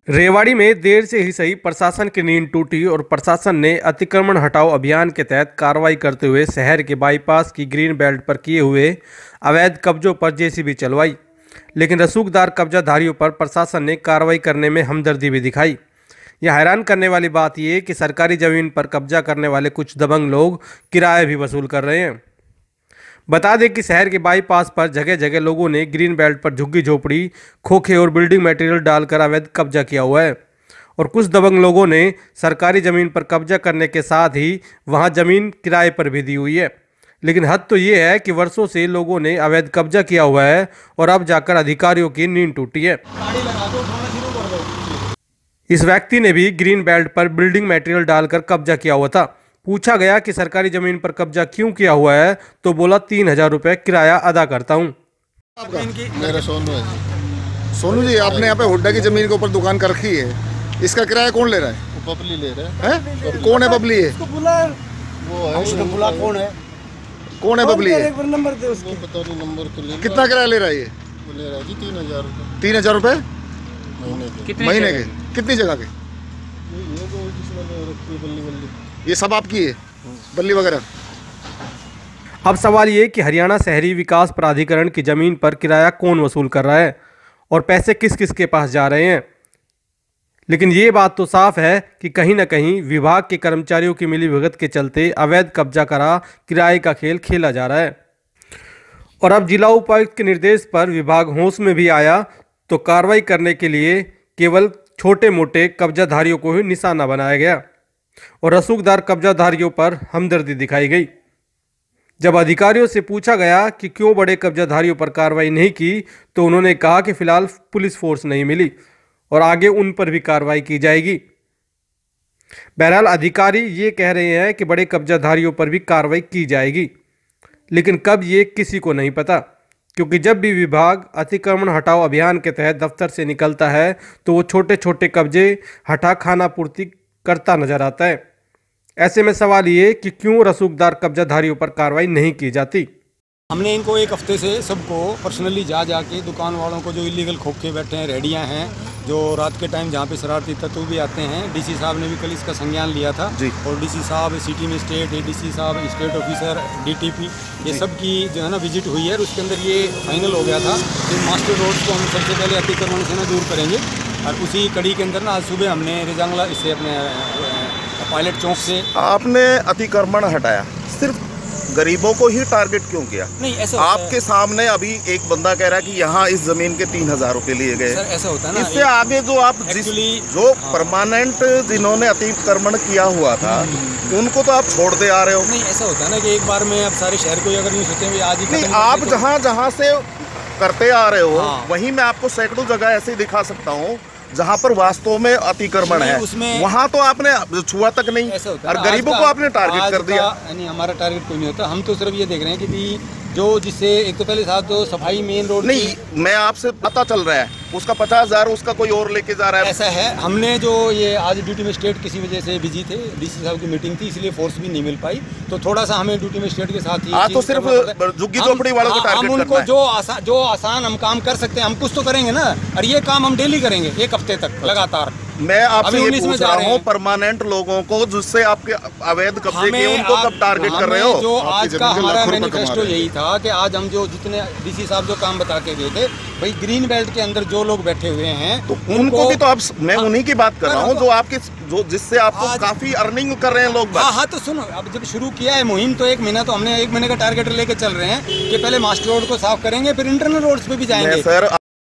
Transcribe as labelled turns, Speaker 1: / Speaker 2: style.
Speaker 1: रेवाड़ी में देर से ही सही प्रशासन की नींद टूटी और प्रशासन ने अतिक्रमण हटाओ अभियान के तहत कार्रवाई करते हुए शहर के बाईपास की ग्रीन बेल्ट पर किए हुए अवैध कब्जों पर जेसीबी चलवाई। लेकिन रसूखदार कब्जाधारियों पर प्रशासन ने कार्रवाई करने में हमदर्दी भी दिखाई। यह हैरान करने वाली बात यह कि सरकारी जमीन पर कब्जा करने वाले कुछ दबंग लोग किराए भी वसूल कर रहे हैं। बता दें कि शहर के बाईपास पर जगह जगह लोगों ने ग्रीन बेल्ट पर झुग्गी झोपड़ी, खोखे और बिल्डिंग मटेरियल डालकर अवैध कब्जा किया हुआ है और कुछ दबंग लोगों ने सरकारी ज़मीन पर कब्जा करने के साथ ही वहां ज़मीन किराए पर भी दी हुई है। लेकिन हद तो ये है कि वर्षों से लोगों ने अवैध कब्जा किया हुआ है और अब जाकर अधिकारियों की नींद टूटी है। इस व्यक्ति ने भी ग्रीन बेल्ट पर बिल्डिंग मटेरियल डालकर कब्जा किया हुआ था। पूछा गया कि सरकारी जमीन पर कब्जा क्यों किया हुआ है तो बोला 3000 रुपये किराया अदा करता हूँ।
Speaker 2: मेरा सोनू है। सोनू जी, आपने यहाँ पे हुड्डा की जमीन के ऊपर दुकान कर रखी है, इसका किराया कौन ले रहा है?
Speaker 3: बबली ले रहा है।
Speaker 2: कौन है बबली? है
Speaker 3: वो है
Speaker 2: बुला, कौन है बबली? है
Speaker 3: नंबर दे उसको, पता नहीं नंबर तो ले।
Speaker 2: कितना किराया ले रहा है ये?
Speaker 3: वो ले रहा है जी 3000 रुपये।
Speaker 2: 3000 रुपये महीने के? कितनी जगह के?
Speaker 3: ये तो जिसमें रखी बल्ली बल्ली,
Speaker 2: ये सब आपकी है बल्ली वगैरह?
Speaker 1: अब सवाल ये कि हरियाणा शहरी विकास प्राधिकरण की ज़मीन पर किराया कौन वसूल कर रहा है और पैसे किस किस के पास जा रहे हैं। लेकिन ये बात तो साफ है कि कहीं ना कहीं विभाग के कर्मचारियों की मिलीभगत के चलते अवैध कब्जा करा किराए का खेल खेला जा रहा है। और अब जिला उपायुक्त के निर्देश पर विभाग होश में भी आया तो कार्रवाई करने के लिए केवल छोटे मोटे कब्जाधारियों को ही निशाना बनाया गया और रसूखदार कब्जाधारियों पर हमदर्दी दिखाई गई। जब अधिकारियों से पूछा गया कि क्यों बड़े कब्जाधारियों पर कार्रवाई नहीं की तो उन्होंने कहा कि फिलहाल पुलिस फोर्स नहीं मिली और आगे उन पर भी कार्रवाई की जाएगी। बहरहाल अधिकारी ये कह रहे हैं कि बड़े कब्जाधारियों पर भी कार्रवाई की जाएगी, लेकिन कब ये किसी को नहीं पता, क्योंकि जब भी विभाग अतिक्रमण हटाओ अभियान के तहत दफ्तर से निकलता है तो वो छोटे छोटे कब्जे हटा खाना पूर्ति करता नजर आता है। ऐसे में सवाल ये कि क्यों रसूखदार कब्जाधारियों पर कार्रवाई नहीं की जाती।
Speaker 4: हमने इनको एक हफ्ते से सबको पर्सनली जा के दुकान वालों को जो इलीगल खोखे बैठे हैं, रेडियां हैं, जो रात के टाइम जहाँ पे शरारती तत्व भी आते हैं, डीसी साहब ने भी कल इसका संज्ञान लिया था और डीसी साहब, सिटी मजिस्ट्रेट, एडीसी साहब, स्टेट ऑफिसर, डीटीपी, ये सब की जो है ना विजिट हुई है और उसके अंदर ये फाइनल हो गया था कि मास्टर रोड्स को हम सबसे पहले अतिक्रमण से ना दूर करेंगे। और उसी कड़ी के अंदर ना आज सुबह हमने रिजांगला इससे अपने पायलट चौक से
Speaker 5: आपने अतिक्रमण हटाया, सिर्फ गरीबों को ही टारगेट क्यों किया?
Speaker 4: नहीं, ऐसा
Speaker 5: आपके सामने अभी एक बंदा कह रहा है कि यहाँ इस जमीन के 3000 रुपये लिए गए।
Speaker 4: ऐसा होता है ना,
Speaker 5: इससे आगे जो आप जो परमानेंट जिन्होंने अतिक्रमण किया हुआ था उनको तो आप छोड़ते आ रहे हो।
Speaker 4: नहीं, ऐसा होता है ना कि एक बार में अब सारे शहर को अगर नहीं सोचते हैं आज ही
Speaker 5: नहीं, आप जहाँ जहाँ से करते आ रहे हो वहीं मैं आपको सैकड़ों जगह ऐसे ही दिखा सकता हूँ जहाँ पर वास्तव में अतिक्रमण है, वहाँ तो आपने छुआ तक नहीं और गरीबों को आपने टारगेट कर दिया।
Speaker 4: नहीं, हमारा टारगेट कोई नहीं होता, हम तो सिर्फ ये देख रहे हैं कि जो जिससे एक तो पहले साथ तो सफाई मेन रोड
Speaker 5: नहीं, मैं आपसे पता चल रहा है उसका 50,000 उसका कोई और लेके जा रहा है।
Speaker 4: ऐसा है, हमने जो ये आज ड्यूटी मजिस्ट्रेट किसी वजह से बिजी थे, डीसी साहब की मीटिंग थी इसलिए फोर्स भी नहीं मिल पाई, तो थोड़ा सा हमें ड्यूटी मजिस्ट्रेट के साथ ही
Speaker 5: तो सिर्फ झुग्गी झोपड़ी वालों को टारगेट
Speaker 4: हम उनको जो आसान हम काम कर सकते हैं हम कुछ तो करेंगे ना, और ये काम हम डेली करेंगे एक हफ्ते तक लगातार।
Speaker 5: मैं आपसे ये पूछ रहा हूँ परमानेंट लोगों को जिससे आपके अवैध कब्जे किए उनको कब टारगेट कर रहे हो?
Speaker 4: जो आज का हमारा मैनिफेस्टो यही था कि आज हम जो जितने डीसी साहब जो काम बता के गए थे भाई ग्रीन बेल्ट के अंदर जो लोग बैठे हुए हैं तो
Speaker 5: उनको भी तो अब मैं उन्हीं की बात कर रहा हूँ जो आपके जो जिससे आपको काफी अर्निंग कर रहे हैं लोग।
Speaker 4: हाँ, तो सुनो, अब जब शुरू किया है मुहिम तो 1 महीना तो हमने 1 महीने का टारगेट लेके चल रहे हैं कि पहले मास्टर रोड को साफ करेंगे फिर इंटरनल रोड्स पे भी जाएंगे।
Speaker 5: सर